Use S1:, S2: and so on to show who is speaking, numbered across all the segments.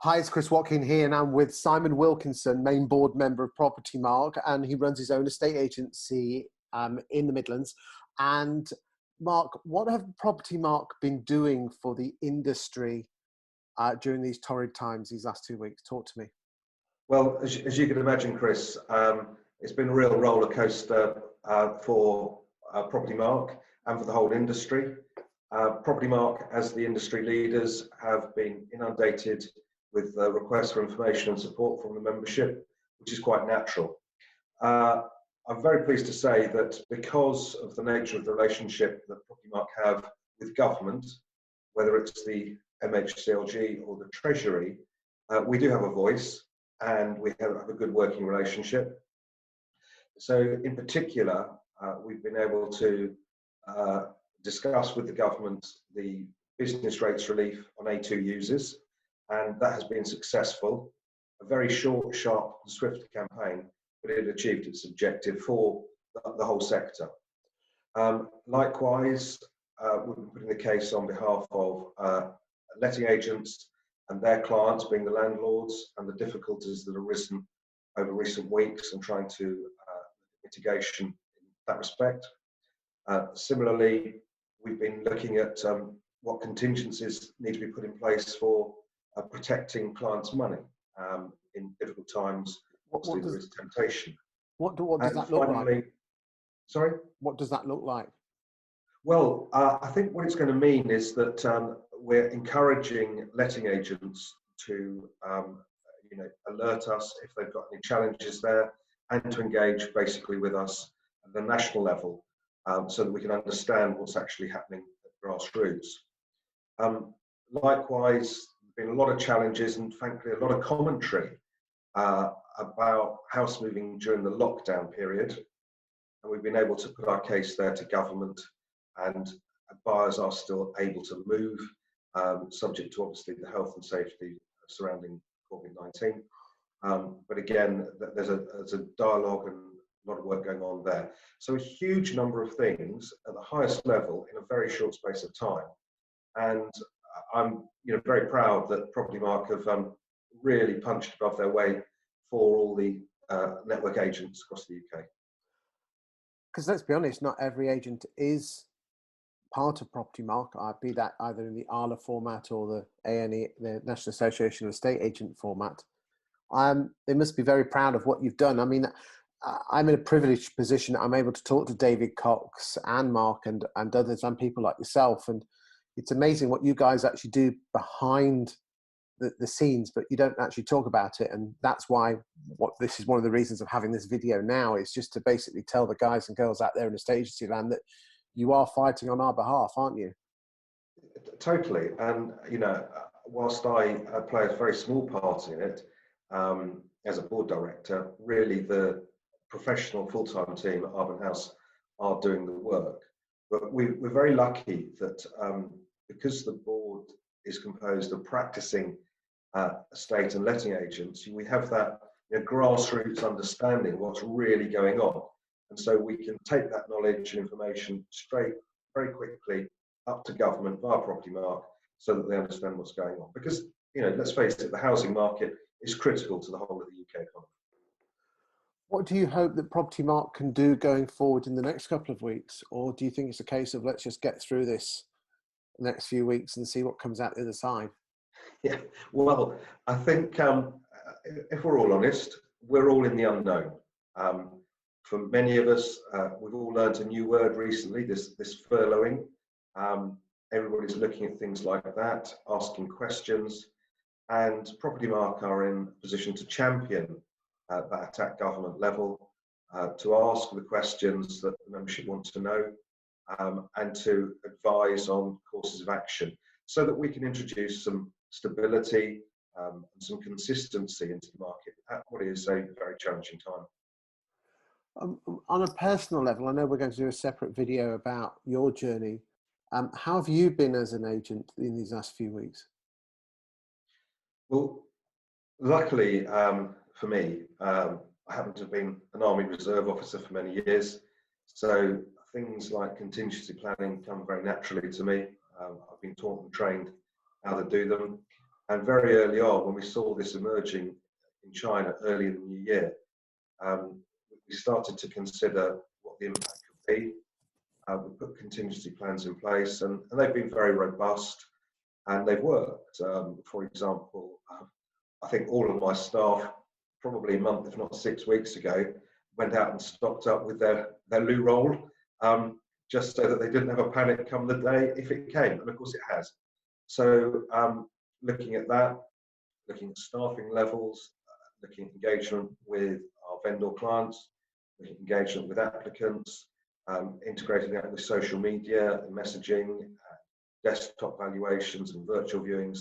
S1: Hi, it's Chris Watkin here, and I'm with Simon Wilkinson, main board member of Propertymark, and he runs his own estate agency in the Midlands. And Mark, what have Propertymark been doing for the industry during these torrid times, these last 2 weeks? Talk to me.
S2: Well, as you can imagine, Chris, it's been a real roller coaster for Propertymark and for the whole industry. Propertymark, as the industry leaders, have been inundated with requests for information and support from the membership, which is quite natural. I'm very pleased to say that because of the nature of the relationship that Propertymark have with government, whether it's the MHCLG or the Treasury, we do have a voice and we have a good working relationship. So in particular, we've been able to discuss with the government the business rates relief on A2 users, and that has been successful. A very short, sharp and swift campaign, but it achieved its objective for the whole sector. Likewise, we've been putting the case on behalf of letting agents and their clients, being the landlords, and the difficulties that have arisen over recent weeks, and trying to mitigation in that respect. Similarly, we've been looking at what contingencies need to be put in place for protecting clients' money in difficult times. Obviously, there is temptation.
S1: What does that look like?
S2: Sorry?
S1: What does that look like?
S2: Well, I think what it's going to mean is that we're encouraging letting agents to alert us if they've got any challenges there, and to engage basically with us at the national level, so that we can understand what's actually happening at grassroots. Likewise, there have been a lot of challenges and frankly a lot of commentary about house moving during the lockdown period, and we've been able to put our case there to government, and buyers are still able to move, subject to obviously the health and safety surrounding COVID-19. But again, there's a dialogue and a lot of work going on there. So a huge number of things at the highest level in a very short space of time. And I'm very proud that Propertymark have really punched above their weight for all the network agents across the UK.
S1: Because let's be honest, not every agent is part of Propertymark, be that either in the ALA format or the ANE, the National Association of Estate Agent format. They must be very proud of what you've done. I mean, I'm in a privileged position. I'm able to talk to David Cox and Mark and others and people like yourself. And it's amazing what you guys actually do behind the scenes, but you don't actually talk about it. And that's why this is one of the reasons of having this video now, is just to basically tell the guys and girls out there in estate agency land that you are fighting on our behalf, aren't you?
S2: Totally. And, whilst I play a very small part in it, as a board director, really the professional full-time team at Arbon House are doing the work. But we're very lucky that because the board is composed of practicing estate and letting agents, we have that grassroots understanding of what's really going on. And so we can take that knowledge and information straight, very quickly, up to government via Propertymark, so that they understand what's going on. Because, let's face it, the housing market is critical to the whole of the UK economy.
S1: What do you hope that Propertymark can do going forward in the next couple of weeks? Or do you think it's a case of let's just get through this next few weeks and see what comes out the other side?
S2: Yeah, well, I think if we're all honest, we're all in the unknown. For many of us, we've all learned a new word recently, this furloughing. Everybody's looking at things like that, asking questions, and Propertymark are in a position to champion that at government level, to ask the questions that the membership wants to know, and to advise on courses of action, so that we can introduce some stability and some consistency into the market at what is a very challenging time.
S1: On a personal level, I know we're going to do a separate video about your journey. How have you been as an agent in these last few weeks?
S2: Well, luckily for me, I happen to have been an Army Reserve officer for many years, so things like contingency planning come very naturally to me. I've been taught and trained how to do them. And very early on, when we saw this emerging in China early in the new year, we started to consider what the impact could be. We put contingency plans in place, and they've been very robust and they've worked. For example, I think all of my staff, probably a month, if not 6 weeks ago, went out and stocked up with their loo roll, just so that they didn't have a panic come the day if it came. And of course it has. So looking at that, looking at staffing levels, looking at engagement with our vendor clients, looking at engagement with applicants, integrating that with social media and messaging, desktop valuations and virtual viewings.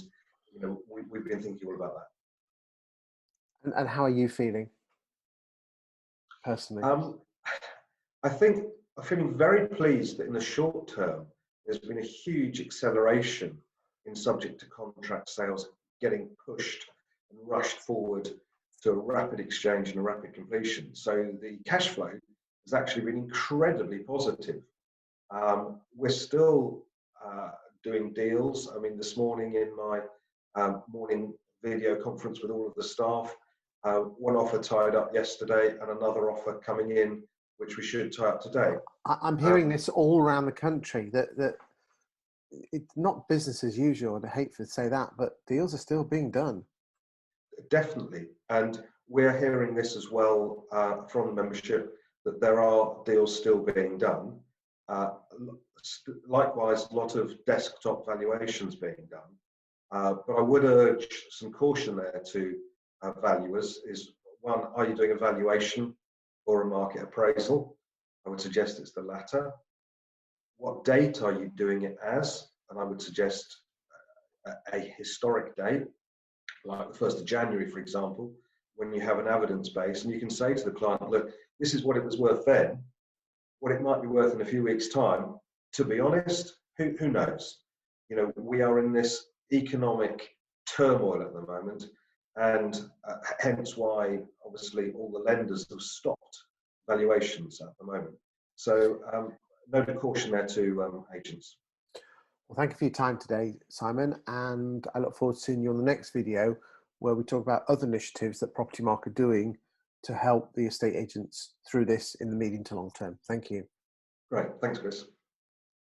S2: You know, we've been thinking all about that.
S1: And how are you feeling personally?
S2: I think I'm feeling very pleased that in the short term, there's been a huge acceleration in subject to contract sales getting pushed and rushed forward to a rapid exchange and a rapid completion. So the cash flow has actually been incredibly positive. We're still doing deals. I mean, this morning in my morning video conference with all of the staff, one offer tied up yesterday and another offer coming in, which we should tie up today.
S1: I'm hearing this all around the country, that it's not business as usual, and I hate to say that, but deals are still being done. Definitely.
S2: And we're hearing this as well from the membership, that there are deals still being done. Likewise, a lot of desktop valuations being done. But I would urge some caution there to valuers is, one, are you doing a valuation or a market appraisal? I would suggest it's the latter. What date are you doing it as? And I would suggest a historic date, like the 1st of January, for example, when you have an evidence base and you can say to the client, look, this is what it was worth then, what it might be worth in a few weeks' time. To be honest, who knows? You know, we are in this economic turmoil at the moment, and hence why obviously all the lenders have stopped valuations at the moment. So note of caution there to agents.
S1: Well, thank you for your time today, Simon, and I look forward to seeing you on the next video where we talk about other initiatives that Propertymark are doing to help the estate agents through this in the medium to long term. Thank you.
S2: Great, thanks, Chris.